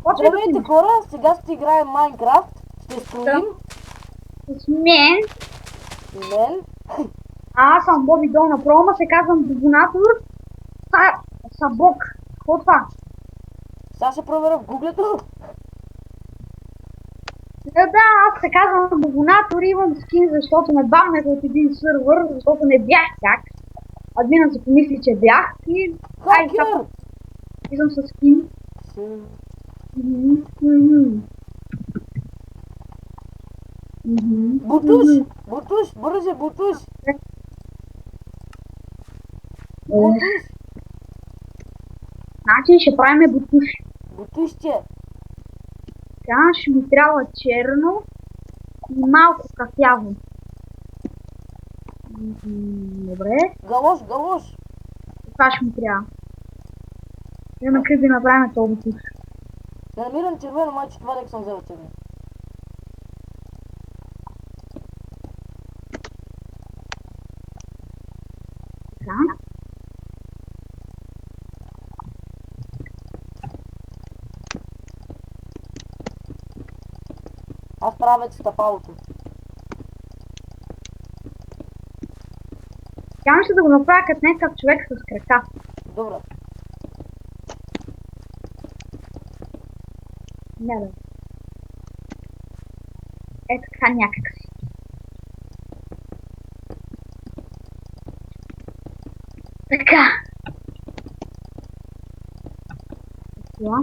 Почвай да Здравейте снимаш. хора, сега ще играем Майнкрафт. Ще строим С мен. мен. Аз съм Боби Дол на прома, се казвам Бубонатор. Сабок. Какво е това? Сега ще проверя в гуглето. Да, аз се казвам Бубонатор и имам скин, защото ме бамнаха от един сървър, защото не бях тях. Админа се помисли, че бях и... Ай, сега Хакер! влизам с скин. Бутуш! Бутуш! Бърже, бутуш! Бутуш! Значи ще правим бутуш. Бутушче! Сега ще ми трябва черно и малко кафяво. Добре, Галош, галош! това ще ми трябва. Ще на къде направим този бутуш. Не намирам червено, майче това дека съм взел червено. Така. Аз правя стъпалото. Тя ще да го направя като някакъв човек с крака. Добре. Не, бе. Е така някак си. Така. Това.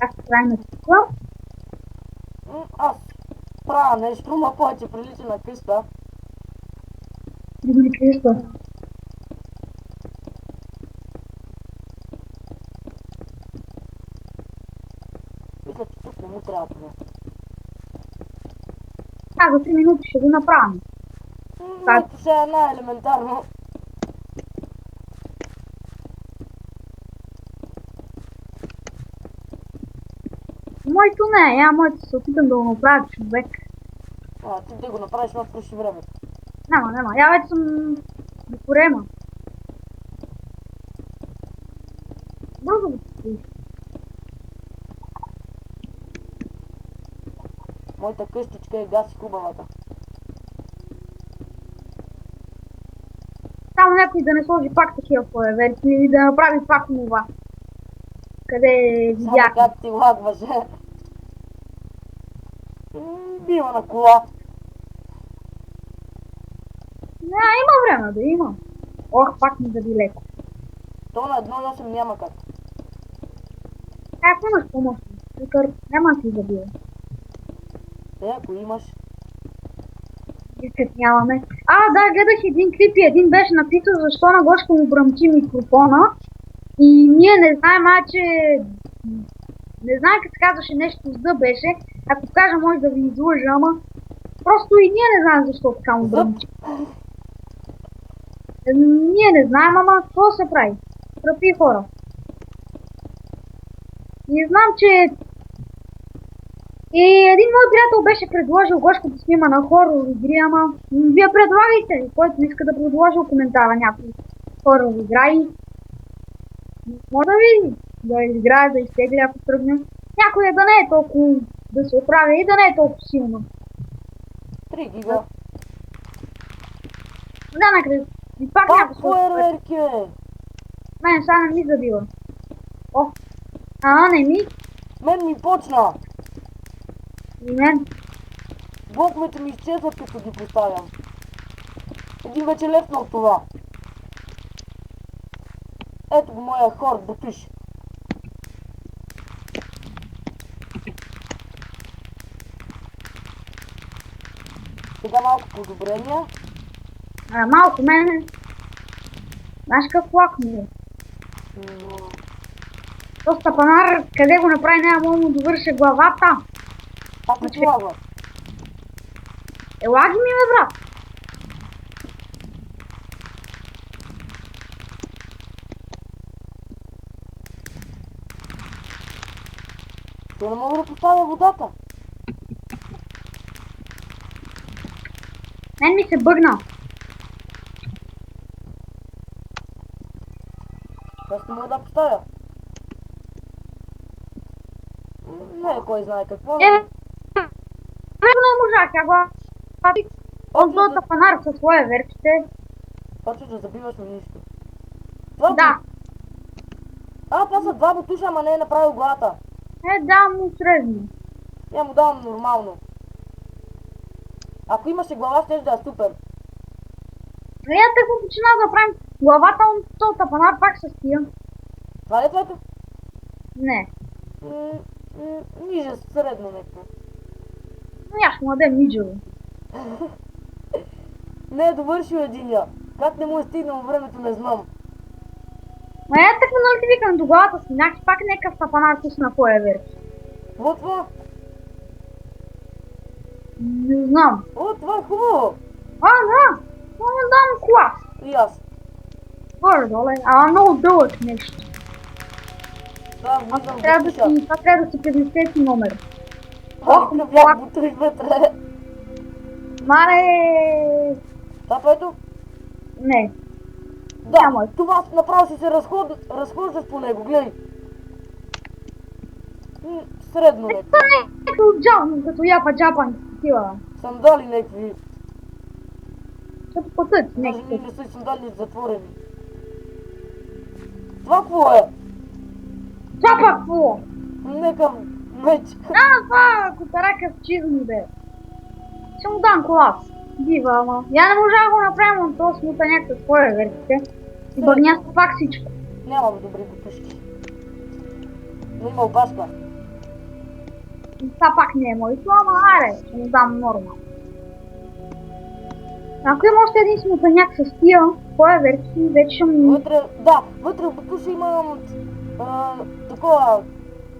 Аз правим това. Аз правя нещо, ма повече прилича на къща. Други кръста. Мисля, че тук не му трябва това. За 3 минути ще го направим. Моето ще е най-елементарно. Моето не, моето се опитам да го направя човек. Ти да го направиш, но свърши времето. Няма. Я вече съм до корема. Бързо го стоиш. Моята къщичка е гаси хубавата. Само някой да не сложи пак такива фойерверки или да направи пак това. Къде Само видях. как ти лагваше. Бива на кола. Не, има време да има. Ох, пак ми заби леко. То на 1.8 няма как. Ако имаш помощник, тук няма да си забива. Ако имаш. Искат нямаме. Да, гледах един клип и един беше написал защо на Гошко му бръмчи микрофона. И ние не знаем, че... Не знаем как се казваше нещо с да беше. Ако кажа, може да ви излъжа, ама... Просто и ние не знаем защо така му бръмчи. Ние не знаем, ама какво се прави? Тръпи хора. Не знам, че... И един мой приятел беше предложил Гошко да снима на хорор игри, ама вие предлагайте, който иска да предложи в коментара някой хорор игра и може да види, да изиграе, да изтегли ако тръгне. Някоя да не е толкова да се оправя и да не е толкова силно. 3 гига. Да, накрая. И пак Пак някой фойерверки! Мен сега не ми забива. Не ми. Мен ми почна! И мен. Блоковете ми изчезват като ги поставям. Един вече лепнал това. Ето го моя хор, бутуш. Сега малко подобрения. Малко мене. Знаеш какъв лак ми е? То стъпанар, къде го направи, няма да му довърша главата. Пак не ти лагва. Лаги ми, бе, брат. То не мога да поставя водата. Мен ми се бъгна. Аз не мога да поставя. Не, кой знае какво. Не можах, тя го... Он този панар със своя верчите. Почваш да забиваш на нищо. Да. Това са два бутуша, ама не е направил главата. Да, му средно. Я му давам нормално. Ако имаше глава, ще да е супер. Я тъкмо почина да правим главата, он този панар пак се стия. Това ли е твоето? Не. Ниже, средно нещо. Но я ще му дадем ниджево. Не е довършил единия. Как не му е стигнало времето, не знам. Ма я тъкмо нали ти викам до главата си, значи пак нека стапанар пусна твоя верч. Вот това? Не знам. О, това е хубаво. Да. Но не дам клас. И аз. Горе-доле. Ама много дълъг нещо. Това влизам Трябва бутуша. това трябва да си 50 номер. Какъв бях бутуш вътре. Мале... Това твоето? Не. Да, Няма. това направо си се разхождаш по него, гледай. Средно нещо. Това не е като джапан, като япа-джапан, такива. Сандали някакви. Като пътът Даже някакви. не са сандали затворени. Това какво е? Това пак какво? Нека меч. Това котарака в чизми, бе. Ще му дам клас. Дива, ама. Я не можа да го направим, но то смута някаква своя версите. И бърняства пак всичко. Нямам добри бутушки. Но има опашка. И това пак не е моето, ама аре, ще му дам норма. Ако има още един смутаняк с тия, своя версия, вече ще му... Вътре, да, вътре в бутуша има такова...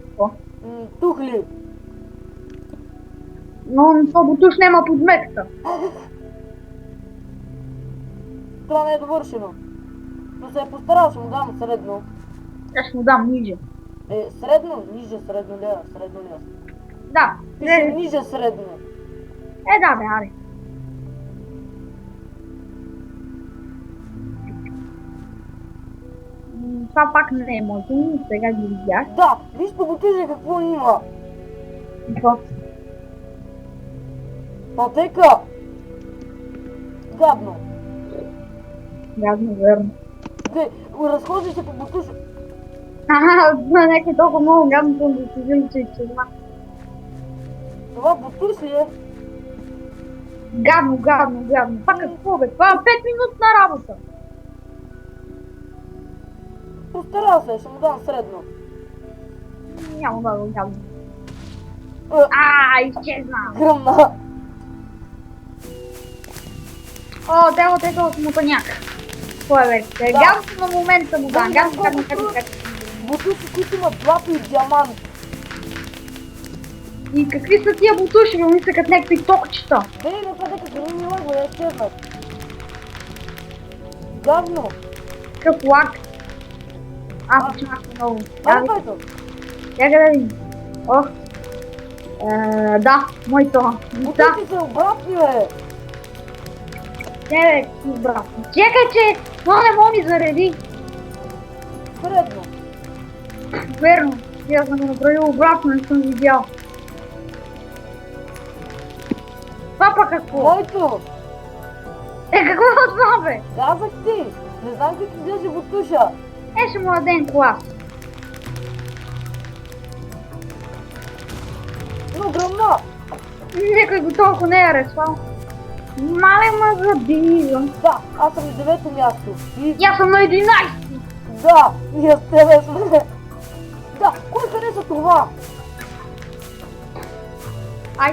Какво? Тухли. Но то бутуш няма подметка. Това не е довършено. Но се е постарал, ще му дам средно. Аз ще му дам ниже. Средно? Ниже, средно ли е? Средно ли е? Да. Пише ниже средно. Да, бе, аре. Това пак не е моето, но сега ги видях. Да, виж по бутуша какво има. Какво? Пътека. Гадно. Гадно, верно. Разхожда се по бутуша. Нека толкова много гадно съм да си взем, че знам. Това бутуш ли е? Гадно. Пак какво бе? Това е 5 минутна работа. Постарал се, ще му дам средно. Няма да го гадно. Изчезна. Гръмна. Те смутаняк. Кой е вече? Гадно на момента му дам. Гадно. Бутуши, които имат злато и диамант. И какви са тия бутуши? Ми са като някакви токчета. Не бъде като ми лагва, я изчезнат. Гадно. Какъв лак. Починах много. Това е което? Чакай да видим. Да, моето. Бутуши са обратни, бе. Не, бе, брат. Чакай, че не мога ми зареди. Средно. Верно. Аз съм го направил обратно, не съм видял. Това пък какво? Моето. Какво е това, бе? Казах ти. Не знам как изглежда бутуша. Ще му дадем клас. Но гръмна. Никой го толкова не е ресвал. Мале ма забивам. Да, аз съм на 9-то място. И Аз съм на 11. да, ние с тебе сме. Да, кой хареса това?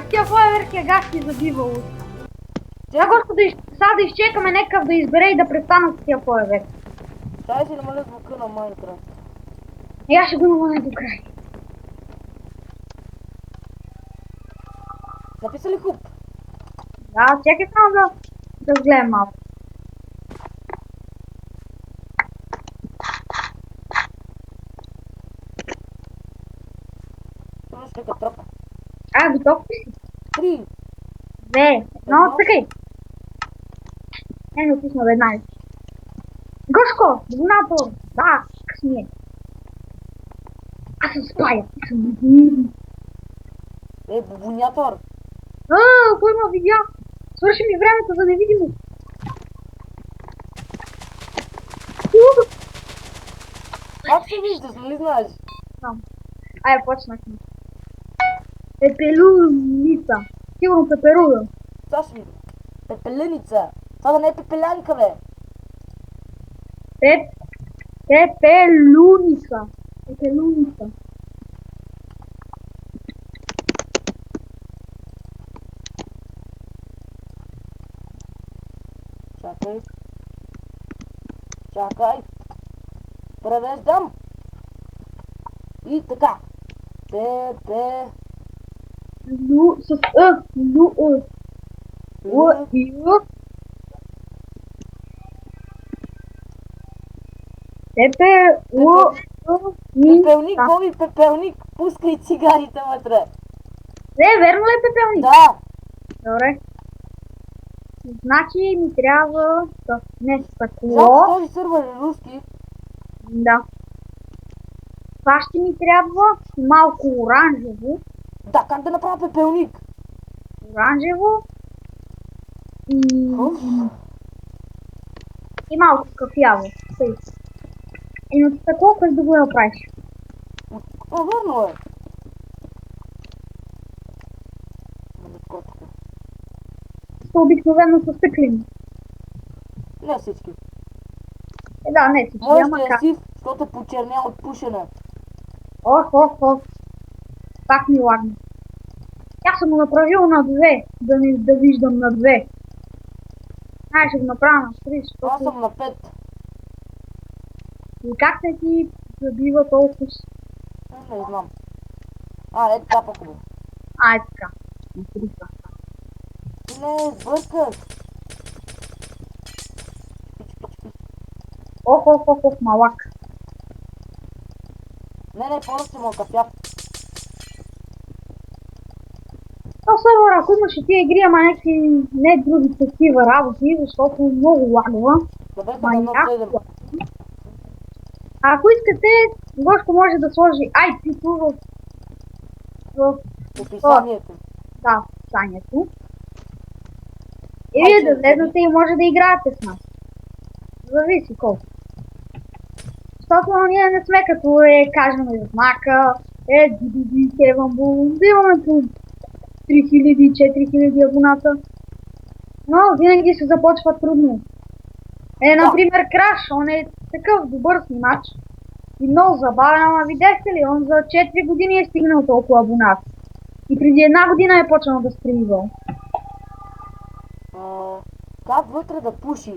Тя твоя версия газ ти забивало. Сега да изчекаме някакъв да избере и да престана с тия твоя версия. Чай си намаля звука на Майнкрафт. Аз ще го намаля до край. Написа ли хуп? Да, чакай само да разгледам малко. Това ще тръпа. Готов ли си? 3. 2. Но, чакай. Не натисна веднага. Гошко, донато! Да, късмет. Аз съм спая. Аз съм невидим. Бубонятор. Кой ме видя? Свърши ми времето за невидимост. Как се виждаш, нали знаеш? Знам. Айде, почнахме. Пепелуница. Сигурно пеперуда. Това ще видим. Пепеленица. Това да не е пепелянка, бе. Пепелуница. Пепелуница. Чакай. Чакай. Превеждам. И така. Лу с Лу Л и Л. Пепелник, Боби, пепелник. Пускай цигарите вътре. Не, верно ли е пепелник? Да. Добре. Значи ми трябва не Жалко, стъкло. този сървър е руски. Да. Това ще ми трябва малко оранжево. Да, как да направя пепелник? Оранжево. Уф. И малко кафяво. Тъй. Но стъкло, къде да го направиш? Верно е. Котка. Са обикновено са стъклени. Не всички. Да, не всички. Може Ама да е как? сив, защото е почернял от пушене. Ох. Пак ми лагна. Аз съм го направил на две, да виждам на две. Ще го направя на 3, Аз защото... съм на 5. И как не ти забива толкова? Не знам. Ето това по-хубаво. Е така. На 3 са. Не, бъркаш. Ох, малак. Не, по-ръче му кафяв. То сървър, ако имаше тия игри, ама някакви не други такива работи, защото много лагова. Да бе съм едно 7. Ако искате, Гошко може да сложи IP-то в Описанието. да, описанието. И вие да влезнете и може да играете с нас. Зависи колко. Защото ние не сме като кажем в Мака, DDD, Кевамбул, да имаме по 3000-4000 абоната. Но винаги се започва трудно. Например, Краш, он е такъв добър снимач и много забавен, ама видяхте ли, он за 4 години е стигнал толкова абонат. И преди 1 година е почнал да стримва. Как вътре да пуши?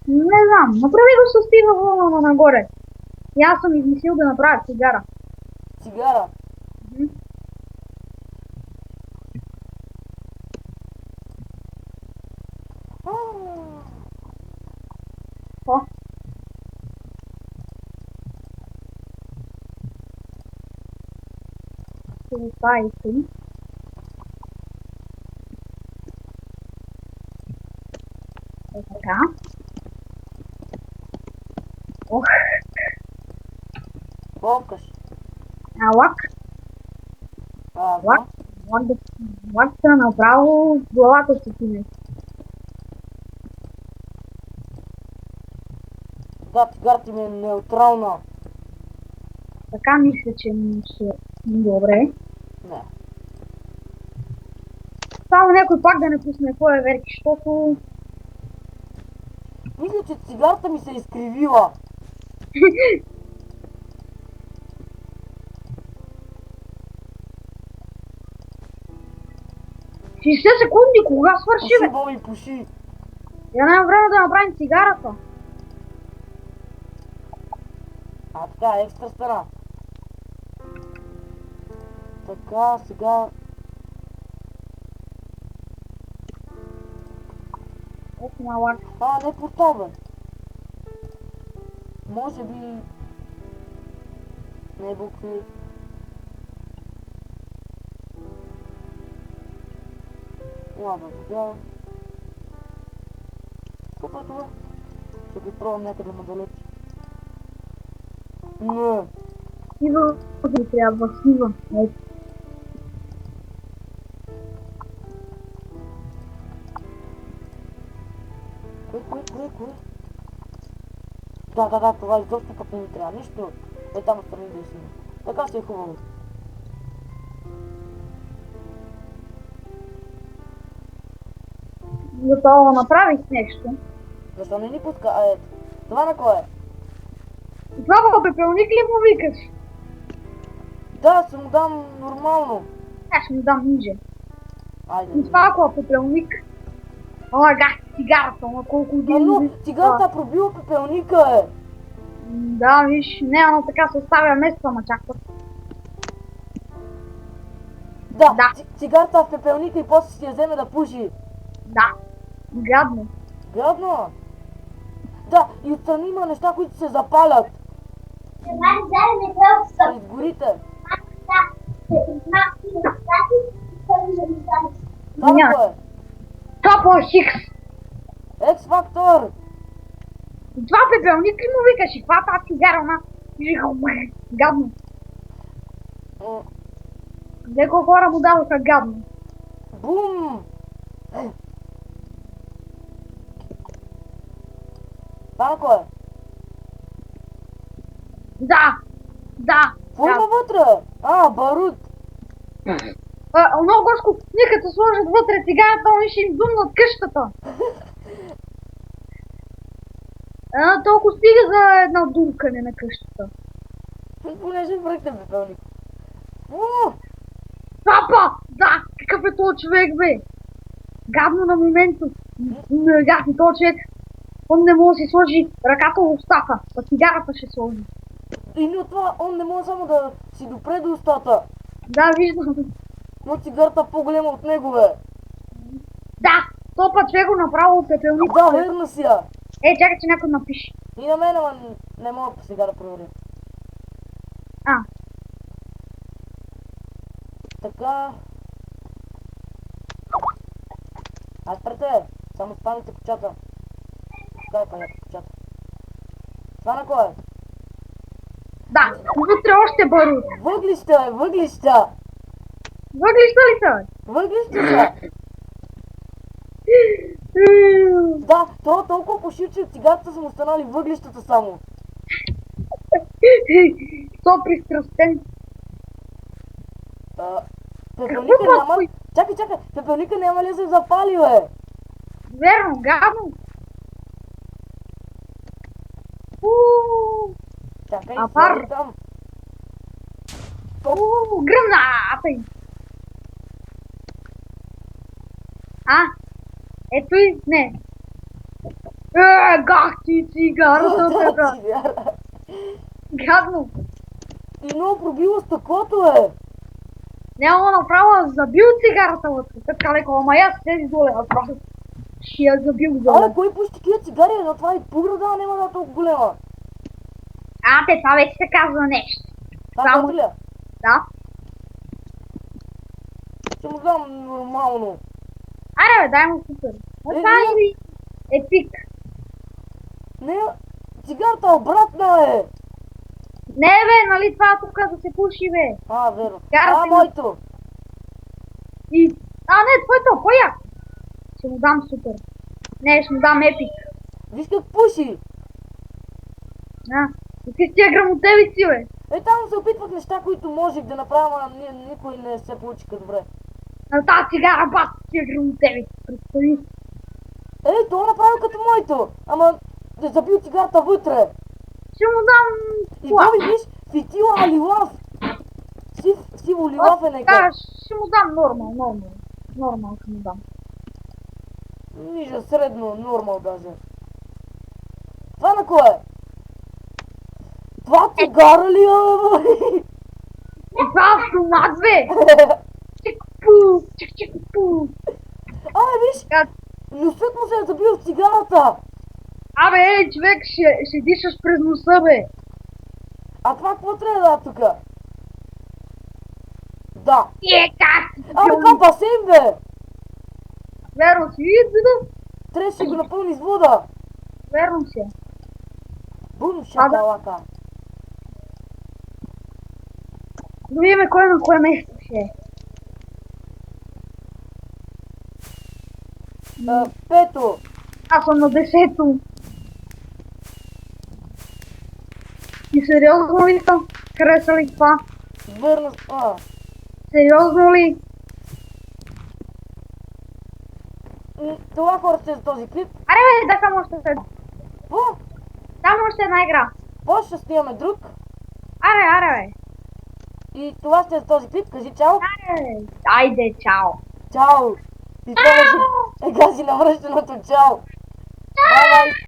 Не знам, направи го с тива вълна нагоре. И аз съм измислил да направя цигара. Цигара? Това е тъй. Така. Ох. Болкаш. Лак. Лак са направо главата си тине. Да, цигарата ми е неутрална. Така мисля, че ми ще добре. Не. Само някой пак да не пусне твоя верки, защото... Мисля, че цигарата ми се е изкривила. 60 секунди, кога свърши, бе? Пуши, Боби, пуши. Я няма време да направим цигарата. Така, екстра стана. Така, сега... Ох, малак. Не портал, бе. Може би... Не букви. Ладно, сега... това? Ще ги пробвам някъде надалеч. Не. Сива ми трябва, сива. Ето. Кое? Да, това изобщо пък не ми трябва. Нищо. Е там отстрани да е сино. Така си е хубаво. Готово направих нещо. Защо не ни пуска? А ето. Това на кой е? Това по пепелник ли му викаш? Да, ще му дам нормално. Аз ще му дам ниже. Айде. И това ако е пепелник. Ама гах цигарата, на колко години. Но цигарата пробила пепелника е. Да, виж, не, но така се оставя месеца, ма чак път. Да, Да. цигарата в пепелника и после си я вземе да пуши. Да, гадно. Гадно. Да, и отстрани има неща, които се запалят. През горите. Това Няма. кой е? Топър Хикс. X-Factor. Това пепелник ли му викаш? И каква тази цигара, ма? Гадно. Леко хора му даваха гадно. Бум! Това на кой е? Да. Какво има вътре? А, барут. Много гошко, ние като сложат вътре цигарата, они ще им думнат къщата. Толкова стига за една думкане на къщата. Понеже връхте пепелник. Папа! Да! Какъв е този човек, бе? Гадно на момента. Гадно този човек. Он не може да си сложи ръката в устата, а цигарата ще сложи. И не от това, он не може само да си допре до устата. Да, виждам. Но цигарата е по-голема от него, бе. Да! То път човек го направо от пепелник. Да, верно си я. Чакай, че някой напише. И на мен, ама не мога сега да проверя. Така. Аз пред тебе. Само спаните кочата. Кай палят кочата. Това на кой е? Да, вътре още барут. Въглища, бе, въглища! Въглища ли са, бе? Въглища са! Да, това толкова пошил, че от цигарата са му останали въглищата само. То пристрастен. Пепелника Какво няма... пък? Чакай, пепелника няма ли да се запали, бе? Верно, гадно. Чакай, Апар. сложи там. Гръмната им. Ето и не. Гах ти цигарата, така. Цигара. Гадно. И много пробило стъклото, бе. Няма направо забил цигарата вътре. Така леко, ама аз тези доле, просто ще я забил доле. Абе, кой пуши такива цигари, но това и пограда няма да е толкова голема. Това вече се казва нещо. Това Само- ли е? Да. Ще му дам нормално. Аре бе, дай му супер. Това е епик. Не, цигарата обратна е. Не бе, нали това тук да се пуши бе. Верно. Цигарата има- Моето. И... не, твоето, по-як. Ще му дам супер. Не, ще му дам епик. Виж как пуши. Какви тия грамотевици бе? Там се опитвах неща, които можех да направя, ама никой не се получиха добре. На тази цигара бас тия грамотевици. Представи. Това направи като моето. Ама да забил цигарата вътре. Ще му дам... И Боби, виж, фитила алилав. Сиво лилав е нека. Да, ще му дам нормал. Нормал ще му дам. Ниже средно, нормал даже. Това на кой е? Това цигара ли е, бе? Това автомат бе! Чик-пу! Виж, носът му се е забил в цигарата. Човек, ще дишаш през носа бе! А това какво трябва да е тука? Да. Как? Това басейн, бе! Верно си, да. Трябваше да го напълни с вода. Верно си. Бум, шакалака. Да видим кой на кое место ще е. Пето. Аз съм на 10-то. И сериозно ли съм? Хареса ли това? Верно. Сериозно ли? Това хората за този клип. Аре бе, да само още след. Какво? Само още една игра. После ще снимаме друг. Аре бе. И това ще е за този клип. Кажи чао. Аре. Айде, чао. Чао. И това беше гази на връщаното чао. Бай, бай.